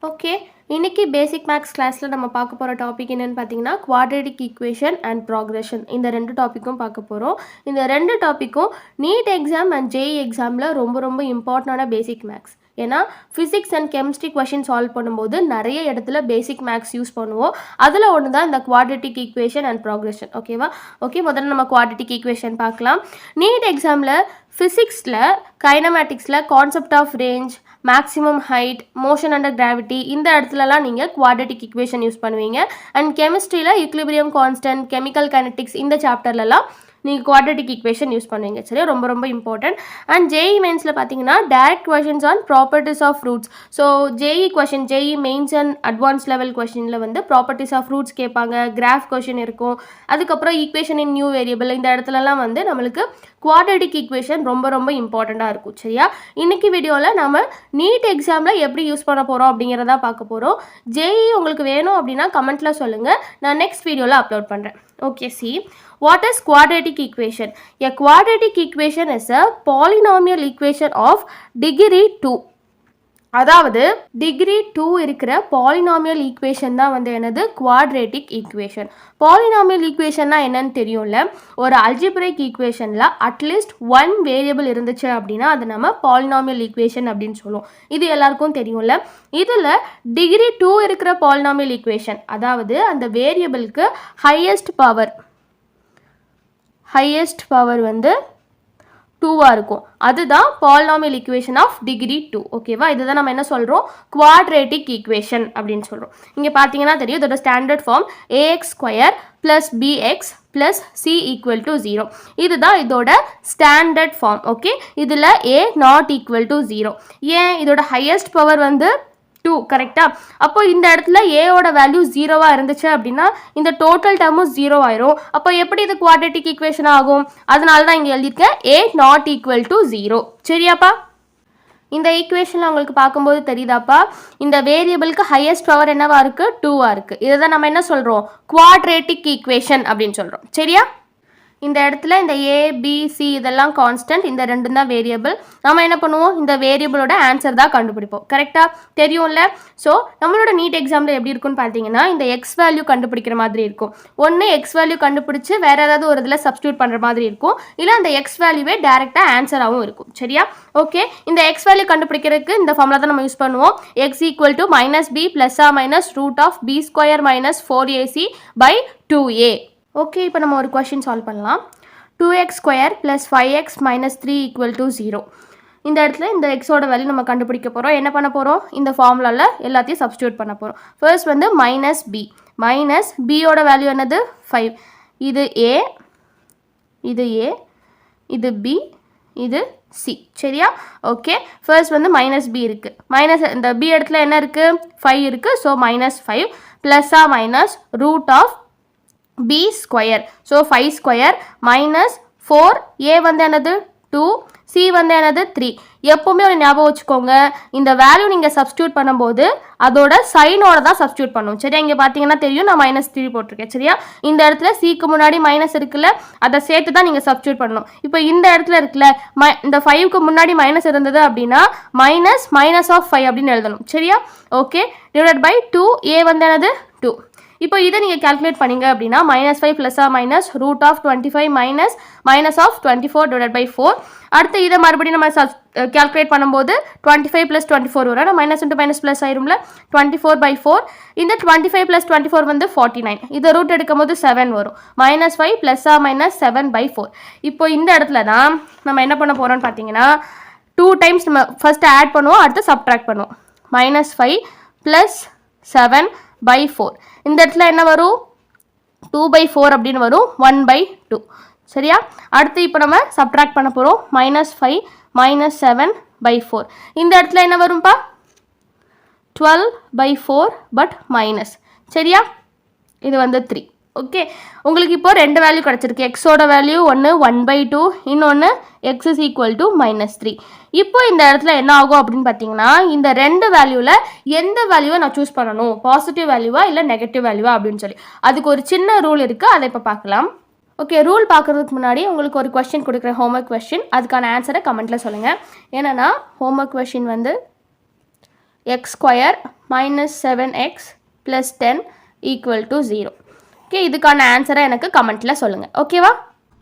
Okay, இன்னைக்கு பேசிக் maths கிளாஸில் நம்ம பார்க்க போகிற டாபிக் என்னென்னு பார்த்தீங்கன்னா குவாட்ரேட்டிக் ஈக்குவேஷன் அண்ட் ப்ராக்ரெஷன். இந்த ரெண்டு டாப்பிக்கும் பார்க்க போகிறோம். இந்த ரெண்டு டாப்பிக்கும் நீட் எக்ஸாம் அண்ட் ஜேஇ எக்ஸாமில் ரொம்ப ரொம்ப இம்பார்ட்டண்டான பேசிக் மேக்ஸ். ஏன்னா physics and chemistry question solve பண்ணும்போது நிறைய இடத்துல பேசிக் மேக்ஸ் யூஸ் பண்ணுவோம். அதில் ஒன்று தான் இந்த குவாட்ரேட்டிக் ஈக்குவேஷன் அண்ட் ப்ராக்ரெஷன். ஓகேவா? ஓகே, முதல்ல நம்ம குவாட்ரேட்டிக் ஈக்குவேஷன் பார்க்கலாம். நீட் எக்ஸாமில் ஃபிசிக்ஸில் கைனமேட்டிக்ஸில் concept of range, maximum height, motion under gravity, இந்த இடத்துலலாம் நீங்கள் குவாட்ரேட்டிக் ஈக்குவேஷன் யூஸ் பண்ணுவீங்க. அண்ட் கெமிஸ்ட்ரியில் ஈக்லிபிரியம் கான்ஸ்டன்ட், கெமிக்கல் கைனடிக்ஸ், இந்த சாப்டர்லலாம் நீங்கள் குவாட்ரேட்டிக் ஈக்குவேஷன் யூஸ் பண்ணுவீங்க. சரி, ரொம்ப ரொம்ப இம்பார்ட்டன்ட். அண்ட் ஜேஇ மெயின்ஸில் பார்த்தீங்கன்னா direct questions on properties of roots. So JEE question, JEE mains and advance level கொஷினில் வந்து ப்ராப்பர்ட்டிஸ் ஆஃப் ஃப்ரூட்ஸ் கேட்பாங்க, கிராஃப் கொஷின் இருக்கும், அதுக்கப்புறம் ஈக்குவேஷன் இன் நியூ வேரியபிள், இந்த இடத்துலலாம் வந்து நம்மளுக்கு குவாட்ரேட்டிக் ஈக்குவேஷன் ரொம்ப ரொம்ப இம்பார்ட்டண்ட்டாக இருக்கும். சரியா? இன்னைக்கு வீடியோவில் நம்ம நீட் எக்ஸாமில் எப்படி யூஸ் பண்ண போகிறோம் அப்படிங்கிறத பார்க்க போகிறோம். ஜேஇ உங்களுக்கு வேணும் அப்படின்னா கமெண்ட்டில் சொல்லுங்கள், நான் நெக்ஸ்ட் வீடியோவில் அப்லோட் பண்ணுறேன். Okay, see, what is quadratic equation? A quadratic equation is a polynomial equation of degree 2. அதாவது டிகிரி 2 இருக்கிற பாலினாமியல் ஈக்குவேஷன் தான் வந்து என்னது குவாட்ரேட்டிக் ஈக்குவேஷன். பாலினாமியல் ஈக்குவேஷன்னா என்னன்னு தெரியும்ல, ஒரு அல்ஜிப்ரைக் ஈக்குவேஷனில் அட்லீஸ்ட் ஒன் வேரியபிள் இருந்துச்சு அப்படின்னா அது நம்ம பாலினாமியல் ஈக்குவேஷன் அப்படின்னு சொல்லுவோம். இது எல்லாருக்கும் தெரியும்ல. இதில் டிகிரி 2 இருக்கிற பாலினாமியல் ஈக்குவேஷன், அதாவது அந்த வேரியபிளுக்கு ஹையஸ்ட் பவர் வந்து 2வாக இருக்கும், அதுதான் பாலினாமியல் ஈக்குவேஷன் ஆஃப் டிகிரி 2. ஓகேவா? இதுதான் நம்ம என்ன சொல்கிறோம், குவாட்ரேட்டிக் ஈக்குவேஷன் அப்படின்னு சொல்கிறோம். இங்கே பார்த்தீங்கன்னா தெரியும், இதோட standard form ax² + bx + c = 0. இதுதான் இதோட ஸ்டாண்டர்ட் ஃபார்ம். ஓகே, இதில் a ≠ 0. ஏன்? இதோட ஹையஸ்ட் பவர் வந்து 2, கரெக்டாக? அப்போ இந்த இடத்துல ஏவோட வேல்யூ 0வாக இருந்துச்சு அப்படின்னா இந்த டோட்டல் டேர்மும் 0 ஆயிரும். அப்போ எப்படி இது குவாட்ரேட்டிக் ஈக்குவேஷன் ஆகும்? அதனால தான் இங்கே எழுதியிருக்கேன் a ≠ 0. சரியாப்பா? இந்த ஈக்குவேஷனில் உங்களுக்கு பார்க்கும்போது தெரியுதாப்பா, இந்த வேரியபிளுக்கு ஹையஸ்ட் பவர் என்னவா இருக்குது, 2வாக இருக்குது. இதை தான் நம்ம என்ன சொல்கிறோம், குவாட்ரேட்டிக் ஈக்குவேஷன் அப்படின்னு சொல்கிறோம். சரியா? இந்த இடத்துல இந்த ஏபிசி இதெல்லாம் கான்ஸ்டன்ட், இந்த ரெண்டும் தான் வேரியபிள். நம்ம என்ன பண்ணுவோம், இந்த வேரியபிளோட ஆன்சர் தான் கண்டுபிடிப்போம். கரெக்டாக? தெரியும்ல. ஸோ நம்மளோட நீட் எக்ஸாமில் எப்படி இருக்குன்னு பார்த்தீங்கன்னா இந்த எக்ஸ் வேல்யூ கண்டுபிடிக்கிற மாதிரி இருக்கும். ஒன்று எக்ஸ் வேல்யூ கண்டுபிடிச்சி வேறு ஏதாவது ஒரு இதில் சப்ஸ்டியூட் பண்ணுற மாதிரி இருக்கும், இல்லை அந்த எக்ஸ் வேல்யூவே டேரெக்டாக ஆன்சராகவும் இருக்கும். சரியா? ஓகே, இந்த எக்ஸ் வேல்யூ கண்டுபிடிக்கிறதுக்கு இந்த ஃபார்முலா தான் நம்ம யூஸ் பண்ணுவோம். X equal to -b ± √b² - 4ac/2a. Okay, இப்போ நம்ம ஒரு கொஷின் சால்வ் பண்ணலாம். 2x² + 5x - 3 = 0. இந்த இடத்துல இந்த எக்ஸோட வேல்யூ நம்ம கண்டுபிடிக்க போகிறோம். என்ன பண்ண போகிறோம், இந்த ஃபார்முலாவில் எல்லாத்தையும் சப்ஸ்டியூட் பண்ண போகிறோம். ஃபர்ஸ்ட் வந்து -b பியோட வேல்யூ என்னது, 5. இது a, இது b, இது c. சரியா? ஓகே, ஃபர்ஸ்ட் வந்து -b இருக்குது, இந்த b இடத்துல என்ன இருக்குது, 5 இருக்குது. So -5 ± √b². ஸோ 5² -4, a வந்து என்னது 2, c வந்து என்னது 3. எப்போவுமே ஒரு ஞாபகம் வச்சுக்கோங்க, இந்த வேல்யூ நீங்கள் சப்ஸ்டியூட் பண்ணும்போது அதோட சைனோட தான் சப்ஸ்டியூட் பண்ணும். சரியா? இங்கே பார்த்தீங்கன்னா தெரியும், நான் -3 போட்டிருக்கேன். சரியா? இந்த இடத்துல சிக்கு முன்னாடி மைனஸ் இருக்குல்ல, அதை சேர்த்து தான் நீங்கள் சப்ஸ்டியூட் பண்ணணும். இப்போ இந்த இடத்துல இருக்குல்ல, இந்த 5க்கு முன்னாடி மைனஸ் இருந்தது அப்படின்னா -5 அப்படின்னு எழுதணும். சரியா? ஓகே, /2, a வந்து என்னது 2. இப்போ இதை நீங்கள் கால்குலேட் பண்ணிங்க அப்படின்னா -5 ± √25 -24/4. அடுத்து இதை மறுபடியும் நம்ம கால்குலேட் பண்ணும்போது 25 + 24 வரும். மைனஸ் இன்ட்டு மைனஸ் ப்ளஸ் ஆயிரும்ல, 24/4. இந்த 25 + 24 வந்து 49. இதை ரூட் எடுக்கும் போது 7 வரும். -5 ± 7/4. இப்போ இந்த இடத்துல தான் நம்ம என்ன பண்ண போகிறோம்னு பார்த்தீங்கன்னா 2 டைம்ஸ் நம்ம ஃபஸ்ட்டு ஆட் பண்ணுவோம், அடுத்து சப்ட்ராக்ட் பண்ணுவோம். -5 + 7/4. இந்த இடத்துல என்ன வரும், 2/4 அப்படின்னு வரும், 1/2. சரியா? அடுத்து இப்போ நம்ம சப்ட்ராக்ட் பண்ண போகிறோம். -5 - 7/4. இந்த இடத்துல என்ன வரும்பா, 12/4 பட் மைனஸ். சரியா? இது வந்து 3. ஓகே, உங்களுக்கு இப்போ ரெண்டு வேல்யூ கிடச்சிருக்கு. எக்ஸோட வேல்யூ ஒன்று 1/2, இன்னொன்று x is equal to -3. இப்போ இந்த இடத்துல என்ன ஆகும் அப்படின்னு பார்த்தீங்கன்னா இந்த ரெண்டு வேல்யூவில் எந்த வேல்யூவை நான் சூஸ் பண்ணணும், பாசிட்டிவ் வேல்யூவா இல்லை நெகட்டிவ் வேல்யூவா அப்படின்னு சொல்லி அதுக்கு ஒரு சின்ன ரூல் இருக்குது, அதை இப்போ பார்க்கலாம். ஓகே, ரூல் பார்க்குறதுக்கு முன்னாடி உங்களுக்கு ஒரு கொஸ்டின் கொடுக்குறேன், ஹோம்ஒர்க் கொஸ்டின். அதுக்கான ஆன்சரை கமெண்ட்டில் சொல்லுங்கள். ஏன்னா ஹோம்ஒர்க் கொஸ்டின் வந்து X square minus 7x plus 10 equal to 0. Okay, இதுக்கான ஆன்சரை எனக்கு கமெண்ட்டில் சொல்லுங்கள். ஓகேவா?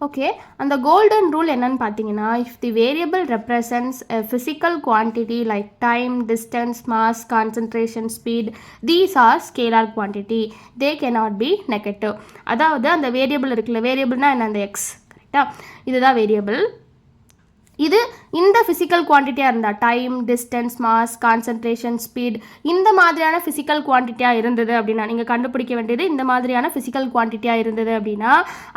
ஓகே, அந்த கோல்டன் ரூல் என்னன்னு பார்த்தீங்கன்னா, if the variable represents a physical quantity like time, distance, mass, concentration, speed, these are scalar quantity, they cannot be negative. அதாவது அந்த வேரியபிள் இருக்குல்ல, வேரியபிள்னா என்ன, அந்த எக்ஸ், கரெக்டாக, இதுதான் வேரியபிள். இது இந்த ஃபிசிக்கல் குவான்டிட்டியாக இருந்தால், time, distance, mass, concentration, speed, இந்த மாதிரியான ஃபிசிக்கல் குவான்டிட்டியாக இருந்தது அப்படின்னா, நீங்கள் கண்டுபிடிக்க வேண்டியது இந்த மாதிரியான ஃபிசிக்கல் குவான்டிட்டியாக இருந்தது அப்படின்னா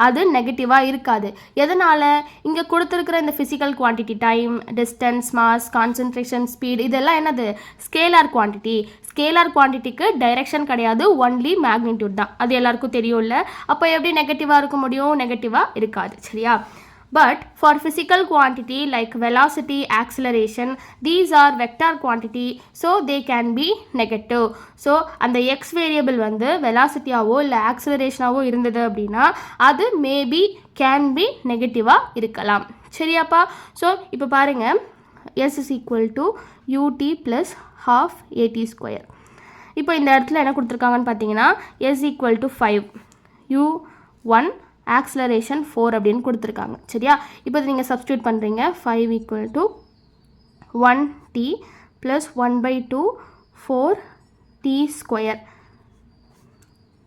அது நெகட்டிவாக இருக்காது. எதனால்? இங்கே கொடுத்துருக்கிற இந்த physical quantity, time, distance, mass, concentration, speed, இதெல்லாம் என்னது, ஸ்கேலார் குவான்டிட்டி. ஸ்கேலார் குவான்டிட்டிக்கு டைரெக்ஷன் கிடையாது, ஒன்லி மேக்னிடியூட் தான். அது எல்லாருக்கும் தெரியும்ல. அப்போ எப்படி நெகட்டிவாக இருக்க முடியும்? நெகட்டிவாக இருக்காது. சரியா? But for physical quantity like velocity, acceleration, these are vector quantity, so they can be negative. So அந்த x variable வந்து velocity-ஆவோ இல்லை acceleration-ஆவோ இருந்தது அப்படின்னா அது maybe can be நெகட்டிவாக இருக்கலாம். சரியாப்பா? ஸோ இப்போ பாருங்கள், s is equal to ut plus half at square. இப்போ இந்த இடத்துல என்ன கொடுத்துருக்காங்கன்னு பார்த்தீங்கன்னா s equal to 5, u1, acceleration 4 அப்படின்னு கொடுத்துருக்காங்க. சரியா? இப்போ நீங்கள் சப்ஸ்டியூட் பண்ணுறீங்க. 5 equal to 1t plus 1/2 4t square.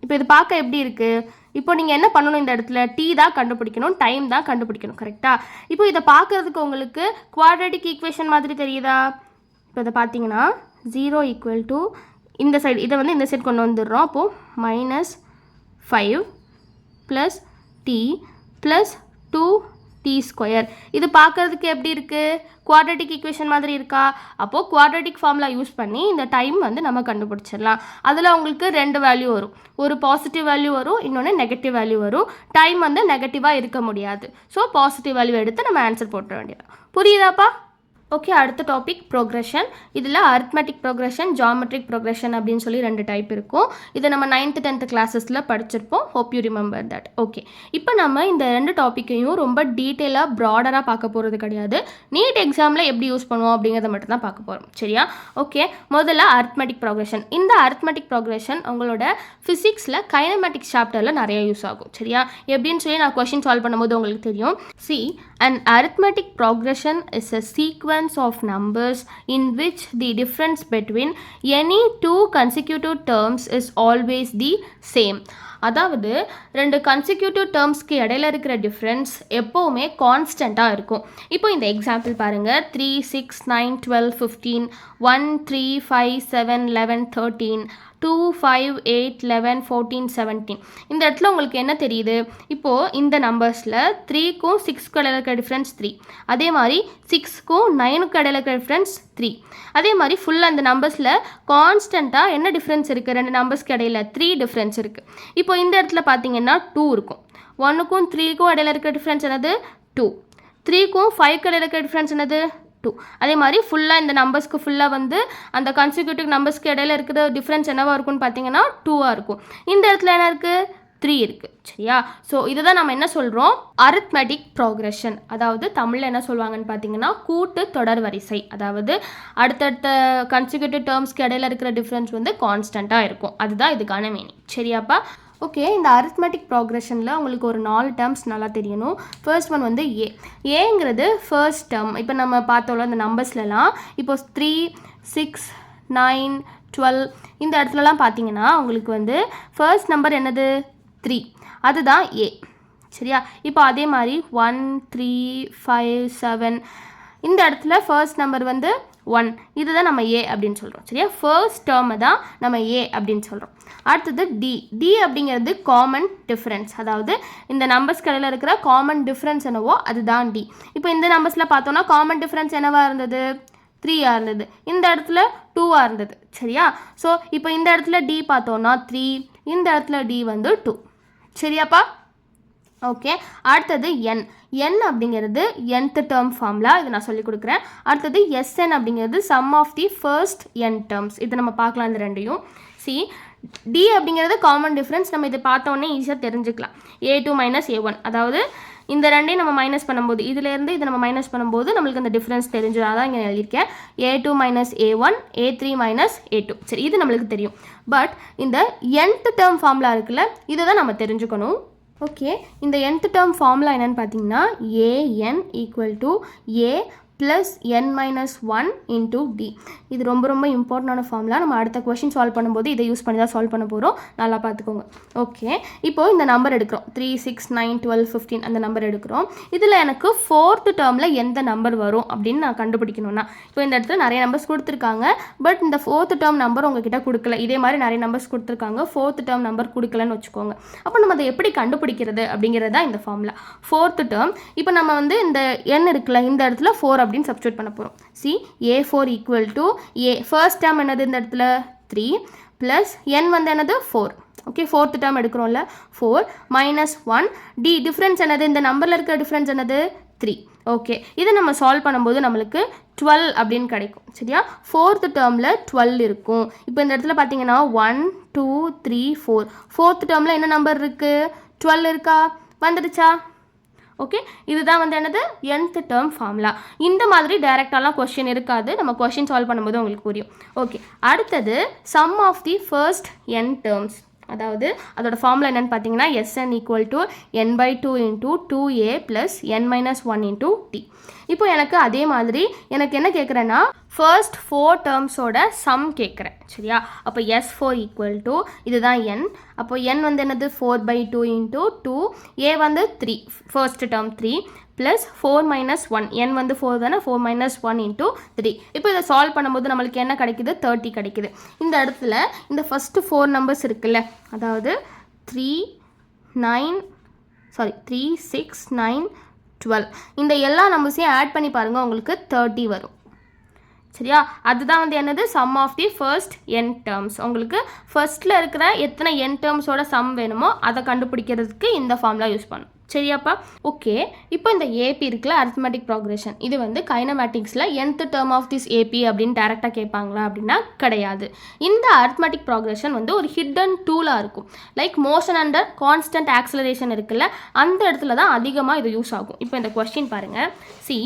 இப்போ இது பார்க்க எப்படி இருக்குது? இப்போ நீங்கள் என்ன பண்ணணும், இந்த இடத்துல t தான் கண்டுபிடிக்கணும், டைம் தான் கண்டுபிடிக்கணும். கரெக்டாக? இப்போ இதை பார்க்குறதுக்கு உங்களுக்கு குவாட்ரேட்டிக் ஈக்குவேஷன் மாதிரி தெரியுதா? இப்போ இதை பார்த்தீங்கன்னா 0 ஈக்குவல் டு இந்த சைடு, இதை வந்து இந்த சைடு கொண்டு வந்துடுறோம். அப்போது -5 plus t plus 2t square. இது பார்க்குறதுக்கு எப்படி இருக்குது? குவாட்ரேட்டிக் ஈக்குவேஷன் மாதிரி இருக்கா? அப்போது குவாட்ரேட்டிக் ஃபார்முலா யூஸ் பண்ணி இந்த டைம் வந்து நம்ம கண்டுபிடிச்சிடலாம். அதில் உங்களுக்கு 2 வேல்யூ வரும். ஒரு பாசிட்டிவ் வேல்யூ வரும், இன்னொன்று நெகட்டிவ் வேல்யூ வரும். டைம் வந்து நெகட்டிவாக இருக்க முடியாது. ஸோ பாசிட்டிவ் வேல்யூ எடுத்து நம்ம ஆன்சர் போட்ட வேண்டியது. புரியுதாப்பா? ஓகே, அடுத்த டாபிக் ப்ரோக்ரெஷன். இதில் அரித்மெட்டிக் ப்ரோக்ரெஷன், ஜாமெட்ரிக் ப்ரோக்ரெஷன் அப்படின்னு சொல்லி 2 டைப் இருக்கும். இதை நம்ம 9th 10th கிளாஸஸில் படிச்சிருப்போம். Hope you remember that. Okay, இப்போ நம்ம இந்த 2 டாப்பிக்கையும் ரொம்ப டீட்டெயிலாக ப்ராடராக பார்க்க போகிறது கிடையாது. நீட் எக்ஸாமில் எப்படி யூஸ் பண்ணுவோம் அப்படிங்கிறத மட்டும் தான் பார்க்க போகிறோம். சரியா? ஓகே, முதல்ல அரித்மெட்டிக் ப்ரோக்ரெஷன். இந்த அரித்மெட்டிக் ப்ரோக்ரெஷன் உங்களோட ஃபிசிக்ஸில் கைனமேட்டிக்ஸ் சாப்டரில் நிறைய யூஸ் ஆகும். சரியா? எப்படின்னு சொல்லி நான் கொஷின் சால்வ் பண்ணும்போது உங்களுக்கு தெரியும். See, an arithmetic progression is a sequence of numbers in which the difference between any two consecutive terms is always the same. அதாவது 2 கன்சிக்யூட்டிவ் டேர்ம்ஸ்க்கு இடையில இருக்கிற டிஃப்ரென்ஸ் எப்போவுமே கான்ஸ்டண்ட்டாக இருக்கும். இப்போ இந்த எக்ஸாம்பிள் பாருங்கள். 3, 6, 9, 12, 15, 1, 3, 5, 7, 11, 13, 2, 5, 8, 11, 14, 17. இந்த இடத்துல உங்களுக்கு என்ன தெரியுது? இப்போது இந்த நம்பர்ஸில் 3க்கும் 6க்கும் இடையில இருக்கிற டிஃப்ரென்ஸ் 3. அதே மாதிரி 6க்கும் 9க்கும் இடையில இருக்கிற டிஃப்ரென்ஸ் 3. அதே மாதிரி ஃபுல்லாக அந்த நம்பர்ஸில் கான்ஸ்டண்ட்டாக என்ன டிஃப்ரென்ஸ் இருக்குது? 2 நம்பர்ஸ்க்கு இடையில 3 டிஃப்ரென்ஸ் இருக்குது. இப்போ இந்த இடத்துல பார்த்தீங்கன்னா 2 இருக்கும். 1க்கும் 3க்கும் இடையில இருக்கிற டிஃப்ரென்ஸ் என்னது? 2. 3க்கும் 5க்கு இடையில இருக்கிற டிஃப்ரென்ஸ் என்னது? 2. அதே மாதிரி ஃபுல்லாக இந்த நம்பர்ஸ்க்கு ஃபுல்லாக வந்து அந்த கன்சிக்யூட்டிவ் நம்பர்ஸ்க்கு இடையில இருக்கிற டிஃப்ரென்ஸ் என்னவாக இருக்கும்னு பார்த்தீங்கன்னா 2ஆக இருக்கும். இந்த இடத்துல என்ன இருக்குது? 3 இருக்குது. சரியா? ஸோ இதுதான் நம்ம என்ன சொல்கிறோம்? Arithmetic progression. அதாவது தமிழில் என்ன சொல்லுவாங்கன்னு பார்த்தீங்கன்னா கூட்டு தொடர் வரிசை. அதாவது அடுத்தடுத்த கன்சிக்யூட்டிவ் டேர்ம்ஸ்க்கு இடையில இருக்கிற டிஃப்ரென்ஸ் வந்து கான்ஸ்டண்ட்டாக இருக்கும். அதுதான் இதுக்கான மீனிங். சரியாப்பா? ஓகே, இந்த அரித்மெட்டிக் ப்ரோக்ரெஷனில் உங்களுக்கு ஒரு 4 டேர்ம்ஸ் நல்லா தெரியணும். ஃபர்ஸ்ட் ஒன் வந்து ஏங்கிறது ஃபர்ஸ்ட் டேர்ம். இப்போ நம்ம பார்த்தோம்ல இந்த நம்பர்ஸ்லாம், இப்போ 3, 6, 9, 12 இந்த இடத்துலலாம் பார்த்தீங்கன்னா உங்களுக்கு வந்து ஃபர்ஸ்ட் நம்பர் என்னது? 3. அதுதான் ஏ. சரியா? இப்போ அதே மாதிரி 1, 3, 5, 7 இந்த இடத்துல ஃபர்ஸ்ட் நம்பர் வந்து 1. இதுதான் நம்ம ஏ அப்படின்னு சொல்கிறோம். சரியா? ஃபர்ஸ்ட் டேர்மை தான் நம்ம ஏ அப்படின்னு சொல்கிறோம். அடுத்தது டி அப்படிங்கிறது காமன் டிஃப்ரென்ஸ். அதாவது இந்த நம்பர்ஸ் கடையில் இருக்கிற காமன் டிஃப்ரென்ஸ் என்னவோ அதுதான் டி. இப்போ இந்த நம்பர்ஸில் பார்த்தோன்னா காமன் டிஃப்ரென்ஸ் என்னவாக இருந்தது? 3ஆக இருந்தது. இந்த இடத்துல 2ஆக இருந்தது. சரியா? ஸோ இப்போ இந்த இடத்துல டி பார்த்தோன்னா 3, இந்த இடத்துல டி வந்து 2. சரியாப்பா? ஓகே, அடுத்தது என் அப்படிங்கிறது nth டேர்ம் ஃபார்முலா. இது நான் சொல்லிக் கொடுக்குறேன். அடுத்தது Sn அப்படிங்கிறது sum of the first n terms. இது நம்ம பார்க்கலாம் இந்த ரெண்டையும். சி, டி அப்படிங்கிறது காமன் டிஃப்ரென்ஸ். நம்ம இதை பார்த்தோன்னே ஈஸியாக தெரிஞ்சுக்கலாம். a2 - a1. அதாவது இந்த ரெண்டையும் நம்ம மைனஸ் பண்ணும்போது இதிலேருந்து இதை நம்ம மைனஸ் பண்ணும்போது நம்மளுக்கு அந்த டிஃப்ரென்ஸ் தெரிஞ்சிடும். அதான் இங்கே எழுதியிருக்கேன் a2 minus a1 a3 minus a2. சரி, இது நம்மளுக்கு தெரியும். பட் இந்த nth டேர்ம் ஃபார்முலா இருக்குல்ல, இதை தான் நம்ம தெரிஞ்சுக்கணும். ஓகே, இந்த nth டேர்ம் ஃபார்முலா என்னன்னு பார்த்தீங்கன்னா an equal to a plus n minus 1 into d. இது ரொம்ப ரொம்ப இம்பார்ட்டண்டான ஃபார்முலா. நம்ம அடுத்த கொஷின் சால்வ் பண்ணும்போது இதை யூஸ் பண்ணி தான் சால்வ் பண்ண போகிறோம். நல்லா பார்த்துக்கோங்க. ஓகே, இப்போது இந்த நம்பர் எடுக்கிறோம் 3, 6, 9, 12, 15 அந்த நம்பர் எடுக்கிறோம். இதில் எனக்கு 4th டேர்மில் எந்த நம்பர் வரும் அப்படின்னு நான் கண்டுபிடிக்கணும்னா, இப்போ இந்த இடத்துல நிறைய நம்பர்ஸ் கொடுத்துருக்காங்க. பட் இந்த 4th டேர்ம் நம்பர் உங்ககிட்ட கொடுக்கல. இதே மாதிரி நிறைய நம்பர்ஸ் கொடுத்துருக்காங்க, 4th டேர்ம் நம்பர் கொடுக்கலன்னு வச்சுக்கோங்க. அப்போ நம்ம அதை எப்படி கண்டுபிடிக்கிறது அப்படிங்கிறது தான் இந்த ஃபார்முலா. 4th டேர்ம் இப்போ நம்ம வந்து இந்த n இருக்குல்ல, இந்த இடத்துல 4 அப்படின்னு சப்ஸ்டிட்யூட் பண்ண போகிறோம். சி a4 equal to a first term என்னது இந்த இடத்துல 3 ப்ளஸ் n வந்து என்னது 4. ஓகே, 4th டேர்ம் எடுக்கிறோம்ல 4 மைனஸ் 1 d டிஃப்ரென்ஸ் என்னது, இந்த நம்பரில் இருக்கிற டிஃப்ரென்ஸ் என்னது 3. ஓகே, இதை நம்ம சால்வ் பண்ணும்போது நம்மளுக்கு 12 அப்படின்னு கிடைக்கும். சரியா, 4th டேர்மில் 12 இருக்கும். இப்போ இந்த இடத்துல பார்த்தீங்கன்னா 1 2 3 4 4th டேர்மில் என்ன நம்பர் இருக்குது, 12 இருக்கா, வந்துடுச்சா? ஓகே, இதுதான் வந்து என்னது nth டேர்ம் ஃபார்முலா. இந்த மாதிரி டைரெக்டாலாம் கொஸ்டின் இருக்காது, நம்ம கொஸ்டின் சால்வ் பண்ணும்போது உங்களுக்கு புரியும். ஓகே, அடுத்தது sum of the first n terms. அதாவது அதோட ஃபார்முலா என்னென்னு பார்த்தீங்கன்னா Sn equal to n/2 into 2a plus n minus 1 into t. இப்போ எனக்கு அதே மாதிரி எனக்கு என்ன கேட்குறேன்னா ஃபர்ஸ்ட் 4 டேர்ம்ஸோட சம் கேட்குறேன். சரியா, அப்போ S4 ஈக்குவல் டு இதுதான் n. அப்போ n வந்து என்னது 4/2 இன்ட்டு 2, a வந்து 3 first term 3 plus 4 minus 1, n வந்து 4 தானே, 4 மைனஸ் 1 இன்ட்டு 3. இப்போ இதை சால்வ் பண்ணும்போது நம்மளுக்கு என்ன கிடைக்குது, 30 கிடைக்குது. இந்த இடத்துல இந்த ஃபஸ்ட்டு 4 நம்பர்ஸ் இருக்குல்ல, அதாவது 3 6 9 12 இந்த எல்லா நம்பர்ஸையும் ஆட் பண்ணி பாருங்கள், உங்களுக்கு 30 வரும். சரியா, அதுதான் வந்து என்னது sum of the first n terms. உங்களுக்கு ஃபர்ஸ்ட்டில் இருக்கிற எத்தனை n டேர்ம்ஸோட சம் வேணுமோ அதை கண்டுபிடிக்கிறதுக்கு இந்த ஃபார்முலா யூஸ் பண்ணும். சரியாப்பா? ஓகே, இப்போ இந்த ஏபி இருக்குல்ல, அரித்மெட்டிக் ப்ராக்ரெஷன், இது வந்து கைனமேட்டிக்ஸில் nth term of this AP அப்படின்னு டேரெக்டாக கேட்பாங்களா அப்படின்னா கிடையாது. இந்த அரித்மெட்டிக் ப்ராக்ரெஷன் வந்து ஒரு ஹிடன் டூலாக இருக்கும். Like motion under constant acceleration இருக்குல்ல, அந்த இடத்துல தான் அதிகமாக இது யூஸ் ஆகும். இப்போ இந்த கொஸ்டின் பாருங்கள். C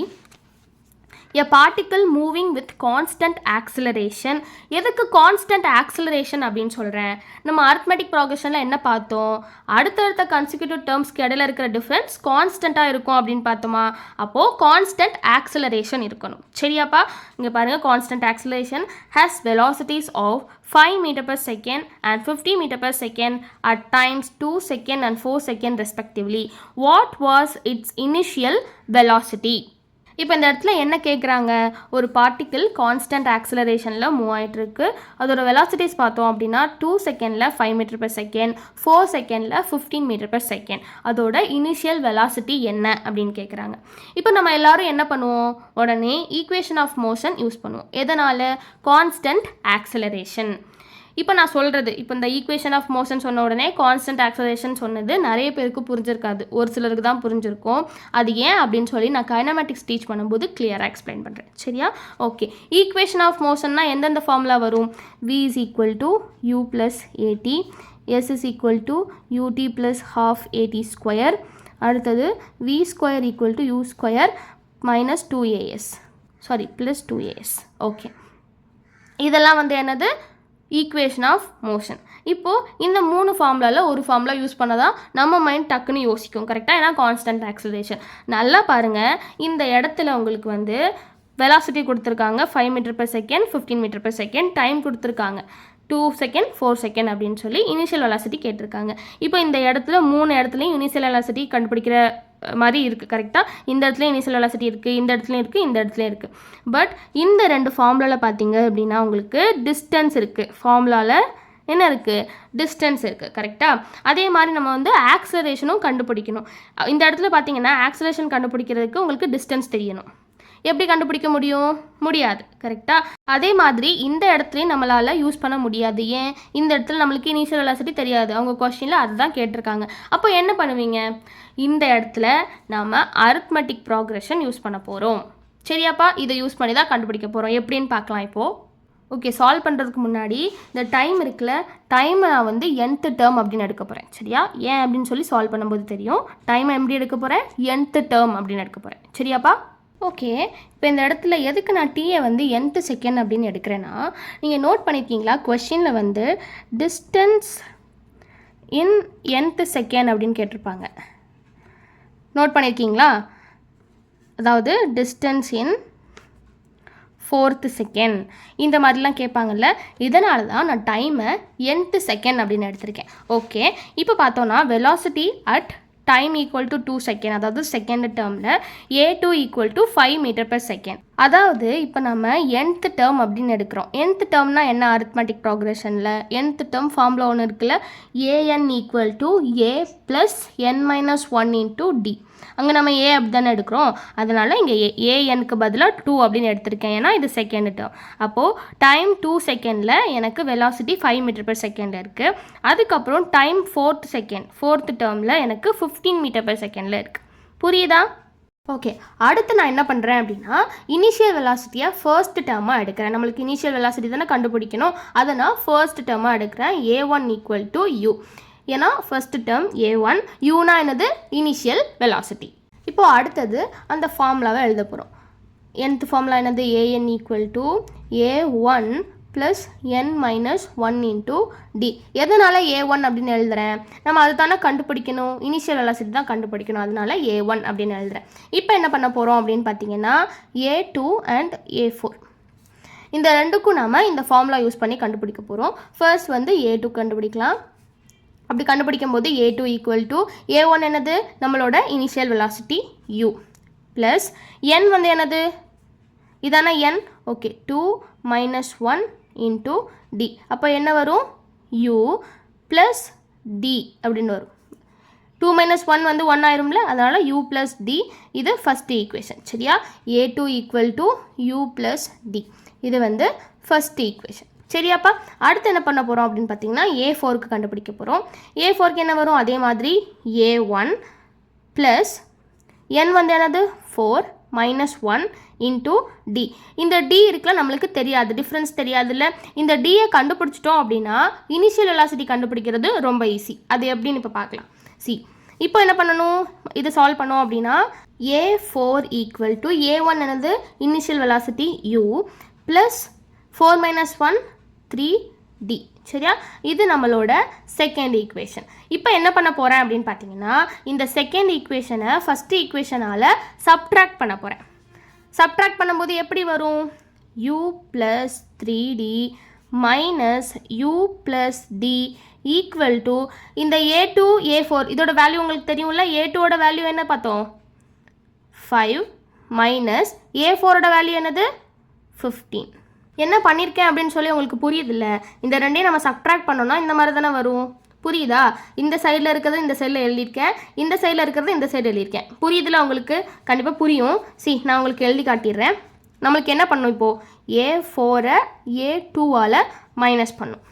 a particle moving with constant acceleration. எதுக்கு constant acceleration அப்படின்னு சொல்கிறேன், நம்ம arithmetic progressionல என்ன பார்த்தோம், அடுத்தடுத்த consecutive termsக்கு இடையில இருக்கிற டிஃப்ரென்ஸ் கான்ஸ்டண்ட்டாக இருக்கும் அப்படின்னு பார்த்தோமா. அப்போது constant acceleration இருக்கணும். சரியாப்பா? இங்கே பாருங்கள், constant acceleration has velocities of 5 meter per second and 50 meter per second at times 2 second and 4 second respectively. What was its initial velocity? இப்போ இந்த இடத்துல என்ன கேட்குறாங்க, ஒரு பார்ட்டிக்கிள் கான்ஸ்டன்ட் ஆக்சலரேஷனில் மூவ் ஆகிட்டுருக்கு. அதோட வெலாசிட்டிஸ் பார்த்தோம் அப்படின்னா 2 செகண்டில் 5 மீட்டர் per செகண்ட், 4 செகண்டில் 15 மீட்டர் per செகண்ட். அதோட இனிஷியல் வெலாசிட்டி என்ன அப்படின்னு கேட்குறாங்க. இப்போ நம்ம எல்லோரும் என்ன பண்ணுவோம், உடனே ஈக்குவேஷன் ஆஃப் மோஷன் யூஸ் பண்ணுவோம். எதனால், கான்ஸ்டன்ட் ஆக்சலரேஷன். இப்போ நான் சொல்கிறது, இப்போ இந்த ஈக்குவேஷன் ஆஃப் மோஷன் சொன்ன உடனே கான்ஸ்டன்ட் ஆக்சலரேஷன் சொன்னது நிறைய பேருக்கு புரிஞ்சிருக்காது, ஒரு சிலருக்கு தான் புரிஞ்சிருக்கும். அது ஏன் அப்படின்னு சொல்லி நான் கைனமேட்டிக்ஸ் டீச் பண்ணும்போது கிளியராக எக்ஸ்பிளைன் பண்ணுறேன். சரியா? ஓகே, ஈக்குவேஷன் ஆஃப் மோஷன்னா எந்தெந்த ஃபார்முலா வரும், v is equal to u plus at, s is equal to ut plus half at square, அடுத்தது v square equal to u square minus 2as, plus 2as. Okay, இதெல்லாம் வந்து என்னது, equation of motion. இப்போது இந்த 3 ஃபார்முலாவில் ஒரு formula use பண்ணதான் நம்ம மைண்ட் டக்குன்னு யோசிக்கும். கரெக்டாக? ஏன்னா கான்ஸ்டன்ட் ஆக்சலரேஷன். நல்லா பாருங்கள், இந்த இடத்துல உங்களுக்கு வந்து வெலாசிட்டி கொடுத்துருக்காங்க 5 meter per second, 15 meter per second, time கொடுத்துருக்காங்க 2 செகண்ட் 4 செகண்ட் அப்படின்னு சொல்லி இனிஷியல் வெலாசிட்டி கேட்டிருக்காங்க. இப்போ இந்த இடத்துல 3 இடத்துலையும் இனிஷியல் வெலாசிட்டி கண்டுபிடிக்கிற மாதிரி இருக்குது. கரெக்டாக? இந்த இடத்துல இனிஷியல் வெலாசிட்டி இருக்குது, இந்த இடத்துலையும் இருக்குது, இந்த இடத்துலையும் இருக்குது. பட் இந்த 2 ஃபார்முலாவில் பார்த்தீங்க அப்படின்னா உங்களுக்கு டிஸ்டன்ஸ் இருக்குது. ஃபார்முலாவில் என்ன இருக்குது, டிஸ்டன்ஸ் இருக்குது. கரெக்டாக? அதே மாதிரி நம்ம வந்து ஆக்சலரேஷனும் கண்டுபிடிக்கணும். இந்த இடத்துல பார்த்தீங்கன்னா ஆக்சலரேஷன் கண்டுபிடிக்கிறதுக்கு உங்களுக்கு டிஸ்டன்ஸ் தெரியணும். எப்படி கண்டுபிடிக்க முடியும், முடியாது. கரெக்டாக? அதே மாதிரி இந்த இடத்துலையும் நம்மளால் யூஸ் பண்ண முடியாது. ஏன், இந்த இடத்துல நம்மளுக்கு இனிஷியல் வெலாசிட்டி தெரியாது. அவங்க கொஸ்டினில் அதுதான் கேட்டிருக்காங்க. அப்போ என்ன பண்ணுவீங்க, இந்த இடத்துல நாம் அரித்மெட்டிக் ப்ராக்ரெஷன் யூஸ் பண்ண போகிறோம். சரியாப்பா? இதை யூஸ் பண்ணி தான் கண்டுபிடிக்க போகிறோம். எப்படின்னு பார்க்கலாம். இப்போது ஓகே, சால்வ் பண்ணுறதுக்கு முன்னாடி இந்த டைம் இருக்குல்ல, டைமை நான் வந்து nth டேர்ம் அப்படின்னு எடுக்க போகிறேன். சரியா? ஏன் அப்படின்னு சொல்லி சால்வ் பண்ணும்போது தெரியும். டைமை எப்படி எடுக்க போகிறேன்? nth டேர்ம் அப்படின்னு எடுக்க போகிறேன். சரியாப்பா? ஓகே, இப்போ இந்த இடத்துல எதுக்கு நான் டீயை வந்து nth செகண்ட் அப்படின்னு எடுக்கிறேன்னா, நீங்கள் நோட் பண்ணியிருக்கீங்களா, கொஷினில் வந்து டிஸ்டன்ஸ் இன் nth செகண்ட் அப்படின்னு கேட்டிருப்பாங்க. நோட் பண்ணியிருக்கீங்களா? அதாவது டிஸ்டன்ஸ் இன் 4th செகண்ட் இந்த மாதிரிலாம் கேட்பாங்கல்ல, இதனால தான் நான் டைமை nth செகண்ட் அப்படின்னு எடுத்திருக்கேன். ஓகே, இப்போ பார்த்தோன்னா velocity at time equal to 2 second, அதாவது செகண்ட் டேர்மில் a2 ஈக்குவல் டு 5 மீட்டர்/செகண்ட். அதாவது இப்போ நம்ம nth டேர்ம் அப்படின்னு எடுக்கிறோம். nth டேர்ம்னா என்ன? அரித்மெட்டிக் ப்ராக்ரெஷனில் nth டேர்ம் ஃபார்முலா ஒன்று இருக்குல்ல, an equal to a plus n-1 into d. அங்கே நம்ம ஏ அப்படி தானே எடுக்கிறோம், அதனால் இங்கே ஏஎனுக்கு பதிலாக 2 அப்படின்னு எடுத்திருக்கேன், ஏன்னா இது செகண்ட் டேர்ம். அப்போது டைம் 2 செகண்டில் எனக்கு வெலாசிட்டி 5 மீட்டர்/செகண்டில் இருக்குது. அதுக்கப்புறம் டைம் 4th செகண்ட், 4th டேர்மில் எனக்கு 15 மீட்டர்/செகண்டில் இருக்குது. புரியுதா? ஓகே, அடுத்து நான் என்ன பண்ணுறேன் அப்படின்னா, இனிஷியல் வெலாசிட்டியை ஃபர்ஸ்ட் டேர்மாக எடுக்கிறேன். நம்மளுக்கு இனிஷியல் வெலாசிட்டி தானே கண்டுபிடிக்கணும், அதை நான் ஃபர்ஸ்ட் டேர்மாக எடுக்கிறேன். a1 equal to u. ஏன்னா ஃபர்ஸ்ட் டேர்ம் a1, யூனா என்னது? Initial velocity. இப்போது அடுத்தது அந்த ஃபார்முலாவை எழுத போகிறோம். nth ஃபார்முலா என்னது? an equal to a1 plus n-1 into d. எதனால் a1 அப்படின்னு எழுதுகிறேன்? நம்ம அது தானே கண்டுபிடிக்கணும், இனிஷியல் வெலாசிட்டி தான் கண்டுபிடிக்கணும், அதனால a1 அப்படின்னு எழுதுகிறேன். இப்போ என்ன பண்ண போகிறோம் அப்படின்னு பார்த்தீங்கன்னா, a2 அண்ட் a4 இந்த ரெண்டுக்கும் நாம் இந்த ஃபார்முலா யூஸ் பண்ணி கண்டுபிடிக்க போகிறோம். ஃபர்ஸ்ட் வந்து a2 கண்டுபிடிக்கலாம். அப்படி கண்டுபிடிக்கும் போது a2 ஈக்குவல் டு a1 என்னது? நம்மளோட initial velocity u plus n வந்து என்னது? இதான n. Okay, 2 - 1 into d. அப்போ என்ன வரும்? u ப்ளஸ் d அப்படின்னு வரும். 2 - 1 வந்து 1 ஆயிரும்ல, அதனால் u ப்ளஸ் d. இது ஃபஸ்ட் ஈக்குவேஷன். சரியா? a2 equal to u plus d. இது வந்து ஃபஸ்ட் ஈக்குவேஷன். சரியாப்பா? அடுத்து என்ன பண்ண போகிறோம் அப்படின்னு பார்த்தீங்கன்னா, a4க்கு கண்டுபிடிக்க போகிறோம். a4க்கு என்ன வரும்? அதே மாதிரி a1 ப்ளஸ் n வந்து என்னது? 4 - 1 இன்ட்டு d. இந்த d இருக்குல்ல, நம்மளுக்கு தெரியாது, டிஃப்ரென்ஸ் தெரியாதுல்ல. இந்த d-யை கண்டுபிடிச்சிட்டோம் அப்படின்னா இனிஷியல் வெலாசிட்டி கண்டுபிடிக்கிறது ரொம்ப ஈஸி. அது எப்படின்னு இப்போ பார்க்கலாம். இப்போ என்ன பண்ணணும்? இதை சால்வ் பண்ணோம் அப்படின்னா a4 ஈக்குவல் டு a1 என்னது? Initial velocity u plus 4 - 1 3d. சரியா? இது நம்மளோட செகண்ட் ஈக்குவேஷன். இப்போ என்ன பண்ண போகிறேன் அப்படின்னு பார்த்தீங்கன்னா, இந்த செகண்ட் ஈக்குவேஷனை ஃபஸ்ட் ஈக்குவேஷனால் சப்ட்ராக்ட் பண்ண போகிறேன். சப்ட்ராக்ட் பண்ணும்போது எப்படி வரும்? u plus 3d minus u plus d equal to இந்த a2 a4 இதோட வேல்யூ உங்களுக்கு தெரியும்ல. a2ஓட வேல்யூ என்ன பார்த்தோம்? 5 மைனஸ் a4ஓட வேல்யூ என்னது? 15. என்ன பண்ணியிருக்கேன் அப்படின்னு சொல்லி உங்களுக்கு புரியுதில்ல? இந்த ரெண்டையும் நம்ம சப்ட்ராக்ட் பண்ணோன்னா இந்த மாதிரி தானே வரும். புரியுதா? இந்த சைடில் இருக்கிறது இந்த சைடில் எழுதியிருக்கேன், இந்த சைடில் இருக்கிறது இந்த சைடு எழுதியிருக்கேன். புரியுதுல உங்களுக்கு? கண்டிப்பாக புரியும். நான் உங்களுக்கு எழுதி காட்டிடுறேன். நம்மளுக்கு என்ன பண்ணணும்? இப்போது a4-ஐ a2-ஆல் மைனஸ் பண்ணும்.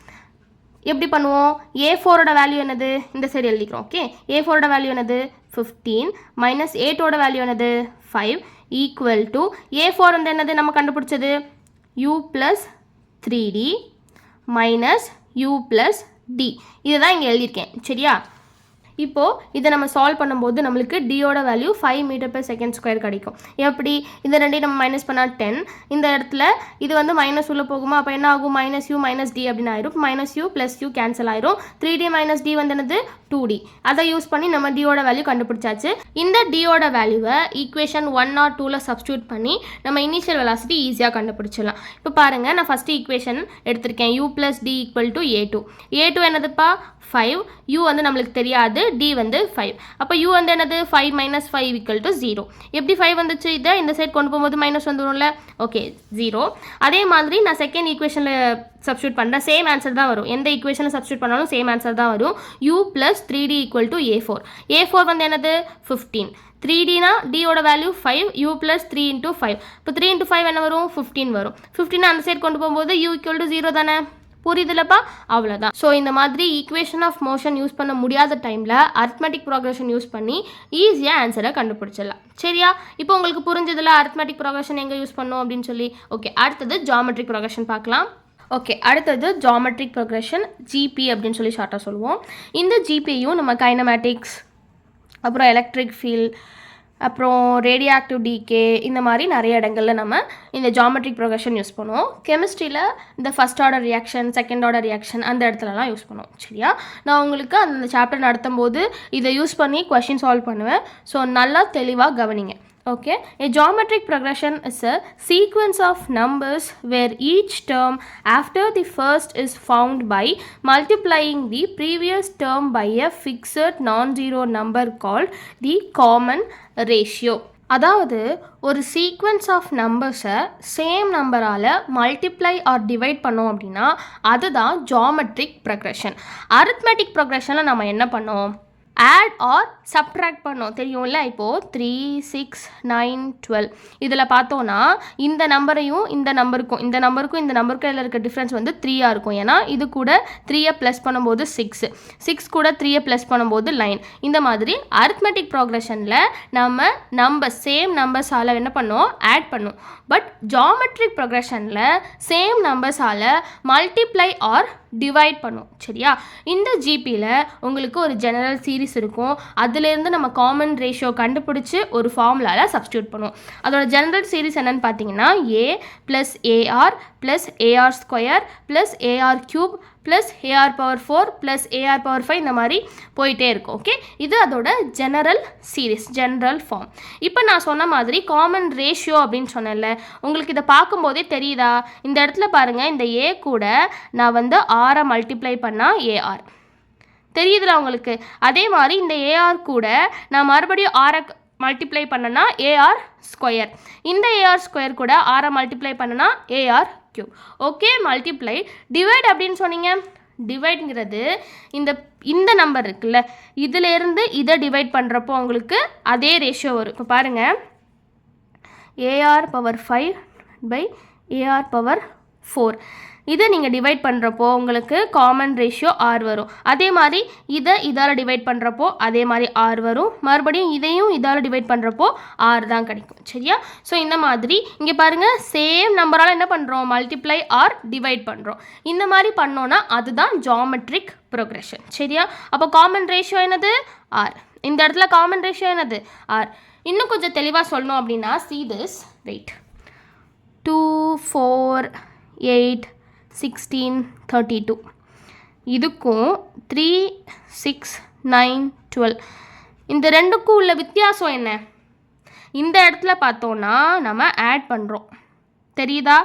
எப்படி பண்ணுவோம்? a4ஓட வேல்யூ என்னது? இந்த சைடு எழுதிக்கிறோம். ஓகே, a4ஓட வேல்யூ என்னது? 15 மைனஸ் a2ஓட வேல்யூ என்னது? 5 ஈக்குவல் டு a4 வந்து என்னது நம்ம கண்டுபிடிச்சது? u plus 3d minus u plus d. இதுதான் இங்கே எழுதியிருக்கேன். சரியா? இப்போது இதை நம்ம சால்வ் பண்ணும்போது நம்மளுக்கு டியோட வேல்யூ 5 மீட்டர்/செகண்ட் கிடைக்கும். எப்படி? இந்த ரெண்டையும் நம்ம மைனஸ் பண்ணால் 10. இந்த இடத்துல இது வந்து மைனஸ் உள்ள போகுமா? அப்போ என்ன ஆகும்? -u மைனஸ் d அப்படின்னு ஆயிரும். -u ப்ளஸ் u கேன்சல் ஆயிரும். 3d மைனஸ் d வந்து என்னது? 2d. அதை யூஸ் பண்ணி நம்ம டியோட வேல்யூ கண்டுபிடிச்சாச்சு. இந்த டியோட வேல்யூவை ஈக்குவேஷன் 1 or 2ல் சப்ஸ்டியூட் பண்ணி நம்ம இனிஷியல் வெலாசிட்டி ஈஸியாக கண்டுபிடிச்சிடலாம். இப்போ பாருங்கள், நான் ஃபஸ்ட்டு ஈக்குவேஷன் எடுத்திருக்கேன். u plus d equal to a2. a2 என்னதுப்பா? 5. u வந்து நம்மளுக்கு தெரியாது, d வந்து 5. அப்போ u வந்து என்னது? 5 - 5 ஈக்குவல் டு 0. எப்படி 5 வந்துச்சு? இதை இந்த சைட் கொண்டு போகும்போது மைனஸ் வந்துடும்ல. ஓகே, 0. அதே மாதிரி நான் செகண்ட் ஈக்குவேஷனில் சப்ஸ்டியூட் பண்ணுறேன். சேம் ஆன்சர் தான் வரும். எந்த ஈக்குவேஷனில் சப்ஸ்டியூட் பண்ணாலும் சேம் ஆன்சர் தான் வரும். u plus 3d equal to a4. a4 வந்து என்னது? 15. 3dனா டியோட வேல்யூ 5, u ப்ளஸ் 3 இன்ட்டு 5. இப்போ 3 இன்ட்டு 5 என்ன வரும்? 15 வரும். 15 அந்த சைட் கொண்டு போகும்போது u ஈக்குவல் டு 0 தானே. புரியுதுலப்பா? அவ்வளோதான். ஸோ இந்த மாதிரி ஈக்குவேஷன் ஆஃப் மோஷன் யூஸ் பண்ண முடியாத டைமில் அரித்மெட்டிக் ப்ராக்ரெஷன் யூஸ் பண்ணி ஈஸியாக ஆன்சரை கண்டுபிடிச்சிடலாம். சரியா? இப்போ உங்களுக்கு புரிஞ்சதில் அரித்மெட்டிக் ப்ராக்ரெஷன் எங்கே யூஸ் பண்ணோம் அப்படின்னு சொல்லி. ஓகே, அடுத்தது ஜாமெட்ரிக் ப்ராக்ரெஷன் பார்க்கலாம். ஓகே, அடுத்தது ஜாமெட்ரிக் ப்ரொக்ரெஷன், ஜிபி அப்படின்னு சொல்லி ஷார்ட்டாக சொல்லுவோம். இந்த ஜிபியும் நம்ம கைனமேட்டிக்ஸ், அப்புறம் எலக்ட்ரிக் ஃபீல்ட், அப்புறம் ரேடியோ ஆக்டிவ் டிகே, இந்த மாதிரி நிறைய இடங்களில் நம்ம இந்த ஜாமெட்ரிக் ப்ரொக்ரெஷன் யூஸ் பண்ணுவோம். கெமிஸ்ட்ரியில் இந்த first order reaction, second order reaction அந்த இடத்துலலாம் யூஸ் பண்ணுவோம். சரியா, நான் உங்களுக்கு அந்த சாப்டர் நடத்தும் போது இதை யூஸ் பண்ணி கொஷின் சால்வ் பண்ணுவேன். ஸோ நல்லா தெளிவாக கவனிங்க. Okay, a geometric progression is a sequence of numbers where each term after the first is found by multiplying the previous term by a fixed non-zero number called the common ratio. அதாவது ஒரு sequence of நம்பர்ஸை same நம்பரால் multiply or divide பண்ணோம் அப்படின்னா அதுதான் geometric progression. Arithmetic ப்ரொக்ரெஷனில் நம்ம என்ன பண்ணோம்? Add or subtract பண்ணோம். தெரியும்ல, இப்போது 3, 6, 9, 12 இதில் பார்த்தோன்னா இந்த நம்பரையும் இந்த நம்பருக்கும் இந்த நம்பருக்கும் இதில் இருக்க டிஃப்ரென்ஸ் வந்து 3ஆக இருக்கும். ஏன்னா இது கூட 3யை ப்ளஸ் பண்ணும்போது 6 கூட 3யை ப்ளஸ் பண்ணும்போது 9. இந்த மாதிரி அரித்மெட்டிக் ப்ரோக்ரெஷனில் நம்ம சேம் நம்பர்ஸால் என்ன பண்ணோம்? ஆட் பண்ணோம். பட் ஜாமெட்ரிக் ப்ரொக்ரெஷனில் சேம் நம்பர்ஸால் மல்டிப்ளை ஆர் டிவைட் பண்ணும். சரியா, இந்த ஜிபியில் உங்களுக்கு ஒரு ஜெனரல் சீரிஸ் இருக்கும். அதிலேருந்து நம்ம காமன் ரேஷியோ கண்டுபிடிச்சி ஒரு ஃபார்முலாவில் சப்ஸ்டியூட் பண்ணுவோம். அதோட ஜெனரல் சீரிஸ் என்னென்னு பார்த்தீங்கன்னா a plus a r plus a r square plus a r cube plus a r power 4 plus a r power 5 இந்த மாதிரி போயிட்டே இருக்கும். ஓகே, இது அதோட ஜெனரல் சீரிஸ், ஜெனரல் ஃபார்ம். இப்போ நான் சொன்ன மாதிரி காமன் ரேஷியோ அப்படின்னு சொன்னேன்ல, உங்களுக்கு இதை பார்க்கும்போதே தெரியுதா? இந்த இடத்துல பாருங்கள், இந்த ஏ கூட நான் வந்து ஆரை மல்டிப்ளை பண்ணால் ஏஆர் தெரியுதுல உங்களுக்கு. அதே மாதிரி இந்த ஏஆர் கூட நான் மறுபடியும் ஆரை மல்டிப்ளை பண்ணனா ஏஆர் ஸ்கொயர், இந்த ஏஆர் ஸ்கொயர் கூட ஆரை மல்டிப்ளை பண்ணனா ar cube. Okay, multiply. Divide அப்படின்னு சொன்னீங்க, டிவைட்ங்கிறது இந்த நம்பர் இருக்குல்ல, இதிலேருந்து இதை டிவைட் பண்ணுறப்போ உங்களுக்கு அதே ரேஷியோ வரும். இப்போ பாருங்கள், ar power 5 by ar power 4 இதை நீங்கள் டிவைட் பண்ணுறப்போ உங்களுக்கு காமன் ரேஷியோ ஆர் வரும். அதே மாதிரி இதால் டிவைட் பண்ணுறப்போ அதே மாதிரி ஆர் வரும். மறுபடியும் இதையும் இதால் டிவைட் பண்ணுறப்போ ஆர் தான் கிடைக்கும். சரியா, ஸோ இந்த மாதிரி இங்கே பாருங்கள், சேம் நம்பரால் என்ன பண்ணுறோம்? மல்டிப்ளை ஆர் டிவைட் பண்ணுறோம். இந்த மாதிரி பண்ணோன்னா அதுதான் ஜாமெட்ரிக் ப்ரொக்ரெஷன். சரியா, அப்போ காமன் ரேஷியோ என்னது? ஆர். இந்த இடத்துல காமன் ரேஷியோ என்னது? ஆர். இன்னும் கொஞ்சம் தெளிவாக சொல்லணும் அப்படின்னா see this, wait, 2, 4, 8, 16, 32 இதுக்கும் 3, 6, 9, 12 இந்த ரெண்டுக்கும் உள்ள வித்தியாசம் என்ன? இந்த இடத்துல பார்த்தோன்னா நம்ம ஆட் பண்ணுறோம். தெரியுதா?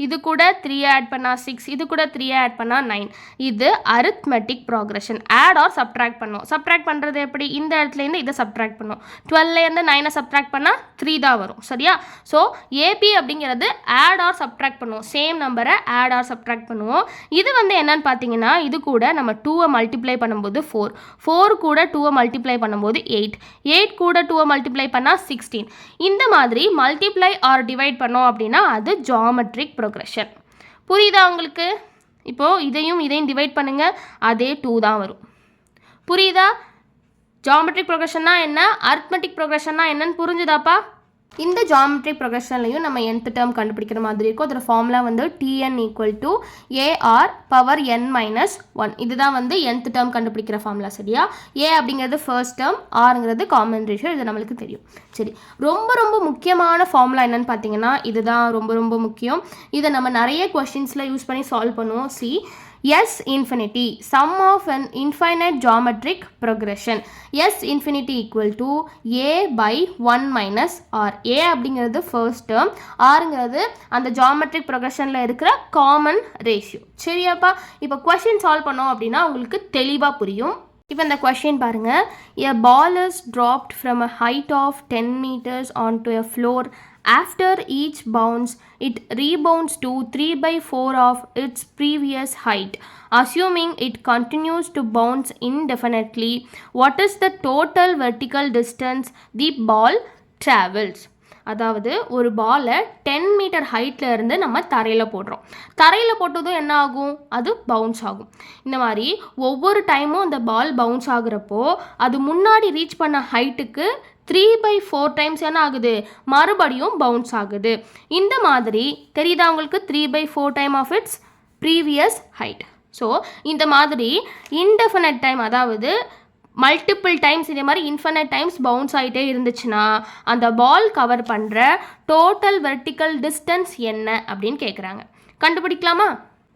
இது கூட 3 ஆட் பண்ணால் 6, இது கூட 3 ஆட் பண்ணால் 9. இது arithmetic progression. Add or subtract பண்ணுவோம். சப்ட்ராக்ட் பண்ணுறது எப்படி? இந்த இடத்துலேருந்து இதை சப்ட்ராக்ட் பண்ணுவோம். 12லேருந்து 9 சப்ட்ராக்ட் பண்ணால் 3 தான் வரும். சரியா, ஸோ ஏபி அப்படிங்கிறது ஆட் ஆர் சப்ட்ராக்ட் பண்ணுவோம். சேம் நம்பரை ஆட் ஆர் சப்ட்ராக்ட் பண்ணுவோம். இது வந்து என்னன்னு பார்த்தீங்கன்னா, இது கூட நம்ம 2வை மல்டிப்ளை பண்ணும்போது 4 கூட 2வை மல்டிப்ளை பண்ணும்போது 8 கூட 2வை மல்டிப்ளை பண்ணால் 16. இந்த மாதிரி மல்டிப்ளை ஆர் டிவைட் பண்ணோம் அப்படின்னா அது ஜாமெட்ரிக் ப்ரொக்ரெஷன். புரியுதா உங்களுக்கு? இப்போது இதையும் டிவைட் பண்ணுங்கள், அதே 2 தான் வரும். புரியுதா? ஜாமெட்ரிக் ப்ரொக்ரெஷன்னா என்ன, அரித்மெட்டிக் ப்ரொக்ரெஷன்னா என்னன்னு புரிஞ்சுதாப்பா? இந்த ஜாமெட்ரிக் ப்ரொக்ரெஷன்லையும் நம்ம nth டேர்ம் கண்டுபிடிக்கிற மாதிரி இருக்கும். அதோட ஃபார்முலா வந்து Tn = AR பவர் n - 1. இதுதான் வந்து nth டேர்ம் கண்டுபிடிக்கிற ஃபார்முலா. சரியா, ஏ அப்படிங்கிறது ஃபர்ஸ்ட் டேர்ம், ஆருங்கிறது காமன் ரேஷியோ. இது நம்மளுக்கு தெரியும். சரி, ரொம்ப முக்கியமான ஃபார்முலா என்னன்னு பார்த்தீங்கன்னா இதுதான் ரொம்ப முக்கியம். இதை நம்ம நிறைய கொஸ்டின்ஸில் யூஸ் பண்ணி சால்வ் பண்ணுவோம். S infinity, sum of an infinite geometric progression. S infinity = A by 1 minus R. A அப்படிங்கிறது ஃபர்ஸ்ட் டேர்ம், ஆருங்கிறது அந்த ஜாமெட்ரிக் ப்ரொக்ரெஷனில் இருக்கிற காமன் ரேஷியோ. சரியாப்பா? இப்போ கொஷின் சால்வ் பண்ணோம் அப்படின்னா உங்களுக்கு தெளிவாக புரியும். இப்போ இந்த கொஷின் பாருங்கள், a ball is dropped from a height of 10 meters onto a floor. After each bounce, it rebounds to 3/4 of its previous height. Assuming it continues to bounce indefinitely, what is the total vertical distance the ball travels? அதாவது ஒரு பாலை 10 metre ஹைட்டில் இருந்து நம்ம தரையில் போடுறோம். தரையில் போட்டதும் என்ன ஆகும்? அது பவுன்ஸ் ஆகும். இந்த மாதிரி ஒவ்வொரு டைமும் அந்த பால் பவுன்ஸ் ஆகுறப்போ அது முன்னாடி ரீச் பண்ண ஹைட்டுக்கு 3/4 டைம்ஸ் என்ன ஆகுது? மறுபடியும் பவுன்ஸ் ஆகுது. இந்த மாதிரி தெரியுதா உங்களுக்கு? 3/4 time of its previous height. So இந்த மாதிரி இன்டெஃபினைட் டைம், அதாவது மல்டிபிள் டைம்ஸ் இதே மாதிரி இன்ஃபினைட் டைம்ஸ் பவுன்ஸ் ஆகிட்டே இருந்துச்சுன்னா அந்த பால் கவர் பண்ணுற டோட்டல் வெர்டிக்கல் டிஸ்டன்ஸ் என்ன அப்படின்னு கேட்குறாங்க. கண்டுபிடிக்கலாமா?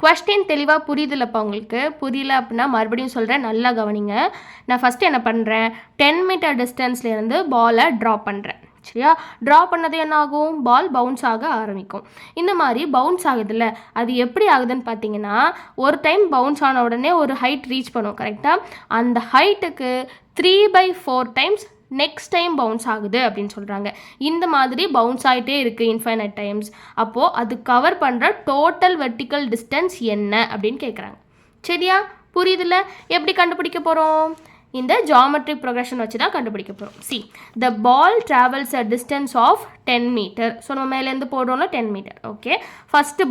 கொஸ்டின் தெளிவாக புரியுதில்லப்பா உங்களுக்கு? புரியல அப்படின்னா மறுபடியும் சொல்கிறேன், நல்லா கவனிங்க. நான் ஃபஸ்ட்டு என்ன பண்ணுறேன், 10 மீட்டர் டிஸ்டன்ஸ்லேருந்து பாலை ட்ராப் பண்ணுறேன். சரியா? ட்ரா பண்ணது என்ன ஆகும், பால் பவுன்ஸ் ஆக ஆரம்பிக்கும். இந்த மாதிரி பவுன்ஸ் ஆகுதுல்ல, அது எப்படி ஆகுதுன்னு பார்த்தீங்கன்னா, ஒரு டைம் பவுன்ஸ் ஆன உடனே ஒரு ஹைட் ரீச் பண்ணும். கரெக்டாக அந்த ஹைட்டுக்கு 3/4 டைம்ஸ் நெக்ஸ்ட் டைம் பவுன்ஸ் ஆகுது அப்படின்னு சொல்கிறாங்க. இந்த மாதிரி பவுன்ஸ் ஆகிட்டே இருக்குது இன்ஃபைனைட் டைம்ஸ். அப்போது அது கவர் பண்ணுற டோட்டல் வெர்டிக்கல் டிஸ்டன்ஸ் என்ன அப்படின்னு கேட்குறாங்க. சரியா? புரியுதுல்ல? எப்படி கண்டுபிடிக்க போகிறோம்? இந்த ஜாமெட்ரிக் ப்ரொக்ரெஷன் வச்சு தான் கண்டுபிடிக்க போகிறோம். See, the ball travels a distance of 10 meter. So நம்ம மேலேருந்து போடுறோம்ல 10 மீட்டர். ஓகே, ஃபஸ்ட்டு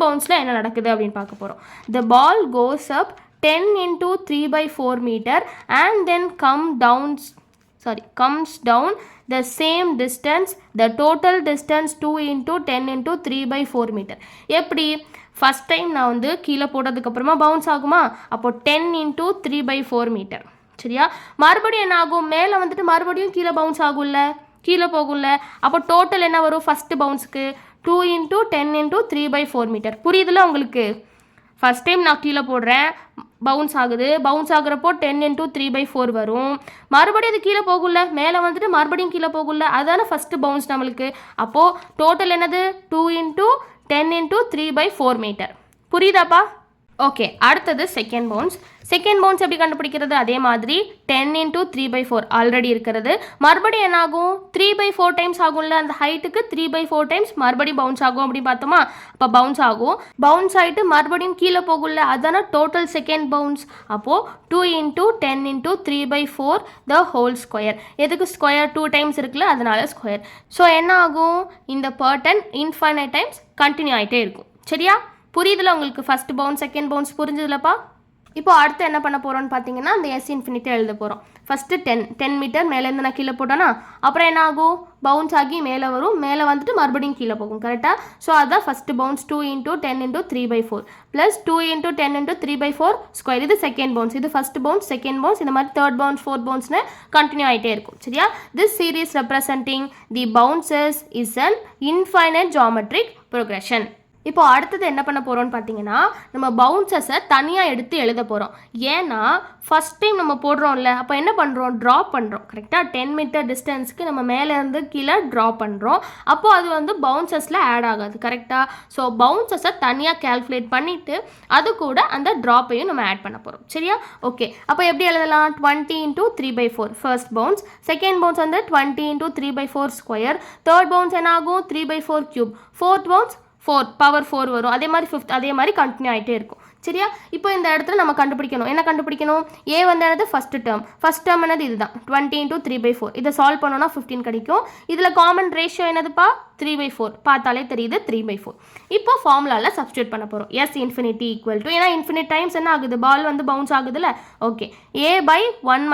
பவுன்ஸில் என்ன நடக்குது அப்படின்னு பார்க்க போகிறோம். The ball goes up 10 into 3/4 meter and then comes down the same distance, the total distance 2 into 10 into 3/4 meter. எப்படி? ஃபஸ்ட் டைம் நான் வந்து கீழே போட்டதுக்கப்புறமா பவுன்ஸ் ஆகுமா? அப்போது 10 into 3/4 meter. சரியா? மறுபடியும் என்ன ஆகும், மேலே வந்துட்டு மறுபடியும் கீழே பவுன்ஸ் ஆகும்ல, கீழே போகும்ல. அப்போ டோட்டல் என்ன வரும் ஃபஸ்ட்டு பவுன்ஸுக்கு? 2 into 10 into 3/4 meter. புரியுதுல உங்களுக்கு? ஃபஸ்ட் டைம் நான் கீழே போடுறேன், பவுன்ஸ் ஆகுது, பவுன்ஸ் ஆகுறப்போ 10 into 3/4 வரும். மறுபடியும் அது கீழே போகும்ல, மேலே வந்துட்டு மறுபடியும் கீழே போகும்ல, அதுதானே ஃபஸ்ட்டு பவுன்ஸ் நம்மளுக்கு. அப்போது டோட்டல் என்னது? 2 into 10 into 3/4 meter. புரியுதாப்பா? ஓகே, அடுத்தது செகண்ட் பவுன்ஸ் எப்படி கண்டுபிடிக்கிறது? அதே மாதிரி 10 into 3/4 ஆல்ரெடி இருக்கிறது. மறுபடியும் என்ன ஆகும்? 3/4 டைம்ஸ் ஆகும்ல, அந்த ஹைட்டுக்கு 3/4 டைம்ஸ் மறுபடியும் பவுன்ஸ் ஆகும் அப்படின்னு பார்த்தோமா? அப்போ பவுன்ஸ் ஆகும், பவுன்ஸ் ஆகிட்டு மறுபடியும் கீழே போகும்ல, அதுதானே டோட்டல் செகண்ட் பவுன்ஸ். அப்போது 2 into 10 into 3/4 the whole square. எதுக்கு ஸ்கொயர்? 2 டைம்ஸ் இருக்குல்ல, அதனால ஸ்கொயர். ஸோ என்ன ஆகும், இந்த பேட்டர்ன் இன்ஃபைனைட் டைம்ஸ் கண்டினியூ ஆகிட்டே இருக்கும். சரியா? புரியுதுல உங்களுக்கு? ஃபஸ்ட் பவுன்ஸ் செகண்ட் பவுன்ஸ் புரிஞ்சுதுலப்பா? இப்போ அடுத்து என்ன பண்ண போகிறோன்னு பார்த்தீங்கன்னா, அந்த S இன்ஃபினிட்டி எழுத போகிறோம். ஃபஸ்ட்டு 10 மீட்டர் மேலேருந்து நான் கீழே போட்டோன்னா அப்புறம் என்ன ஆகும், பவுன்ஸ் ஆகி மேலே வரும், மேலே வந்துட்டு மறுபடியும் கீழே போகும். கரெக்டாக? ஸோ அதுதான் first bounce 2 into 10 into 3/4 plus 2 into 10 into 3/4 square. இது செகண்ட் பவுன்ஸ், இது ஃபஸ்ட் பவுன்ஸ், செகண்ட் பவுன்ஸ், இந்த மாதிரி தேர்ட் பவுன்ஸ், ஃபோர்த் பவுன்ஸ்னு கண்டினியூ ஆகிட்டே இருக்கும். சரியா? This series representing the bounces is an infinite geometric progression. இப்போ அடுத்தது என்ன பண்ண போகிறோம்னு பார்த்தீங்கன்னா, நம்ம பவுன்சஸை தனியாக எடுத்து எழுத போகிறோம். ஏன்னா ஃபஸ்ட் டைம் நம்ம போடுறோம்ல, அப்போ என்ன பண்ணுறோம், ட்ராப் பண்ணுறோம். கரெக்டாக 10 மீட்டர் டிஸ்டன்ஸ்க்கு நம்ம மேலேருந்து கீழே ட்ராப் பண்ணுறோம். அப்போது அது வந்து பவுன்சஸில் ஆட் ஆகாது. கரெக்டாக? ஸோ பவுன்சஸை தனியாக கேல்குலேட் பண்ணிவிட்டு அது கூட அந்த ட்ராப்பையும் நம்ம ஆட் பண்ண போகிறோம். சரியா? ஓகே, அப்போ எப்படி எழுதலாம்? 20 into 3/4 first bounce, second bounce வந்து 20 into 3/4 ஸ்கொயர், தேர்ட் பவுன்ஸ் என்ன ஆகும், 3/4 கியூப், ஃபோர்த் பவுன்ஸ் 4 வரும். அதே மாதிரி ஃபிஃப்த், அதே மாதிரி கண்டினியூ ஆகிட்டே இருக்கும். சரியா? இப்போ இந்த இடத்துல நம்ம கண்டுபிடிக்கணும். என்ன கண்டுபிடிக்கணும்? ஏ வந்து என்னது? ஃபஸ்ட்டு டேர்ம் என்னது? இதுதான் 20 into 3/4. இதை சால்வ் பண்ணோன்னா 15 கிடைக்கும். இதில் காமன் ரேஷியோ என்னதுப்பா? 3/4. பார்த்தாலே தெரியுது 3/4. இப்போ ஃபார்முலாவில் சப்ஸ்டியூட் பண்ண போகிறோம். S இன்ஃபினிட்டி ஈக்குவல் டு, ஏன்னா இன்ஃபினிட் டைம்ஸ் என்ன ஆகுது, பால் வந்து பவுன்ஸ் ஆகுதுல்ல. Okay, A/1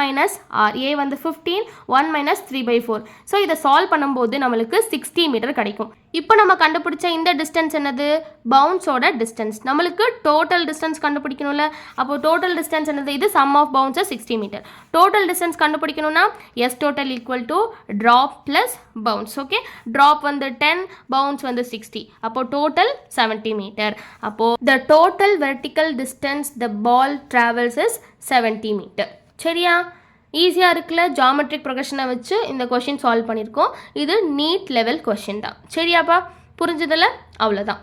- R. A வந்து 15, 1 - 3/4. ஸோ இதை சால்வ் பண்ணும்போது நம்மளுக்கு 60 மீட்டர் கிடைக்கும். இப்போ நம்ம கண்டுபிடிச்ச இந்த டிஸ்டன்ஸ் என்னது? பவுன்ஸோட டிஸ்டன்ஸ். நம்மளுக்கு டோட்டல் டிஸ்டன்ஸ் கண்டுபிடிக்கணும்ல. அப்போ டோட்டல் டிஸ்டன்ஸ் என்னது? இது sum of bounces 60 metre. Total distance கண்டுபிடிக்கணும்னா S total equal to drop plus bounce. Okay, drop வந்து 10, பவுன்ஸ் வந்து 60. அப்போ டோட்டல் 70 மீட்டர். அப்போ the total vertical distance the ball travels is 70 meter. சரியா? ஈஸியாக இருக்குல்ல? ஜாமெட்ரிக் ப்ரொக்ரெஷனை வச்சு இந்த கொஷின் சால்வ் பண்ணியிருக்கோம். இது நீட் லெவல் கொஷின் தான். சரியாப்பா? புரிஞ்சதில்ல? அவ்வளோதான்.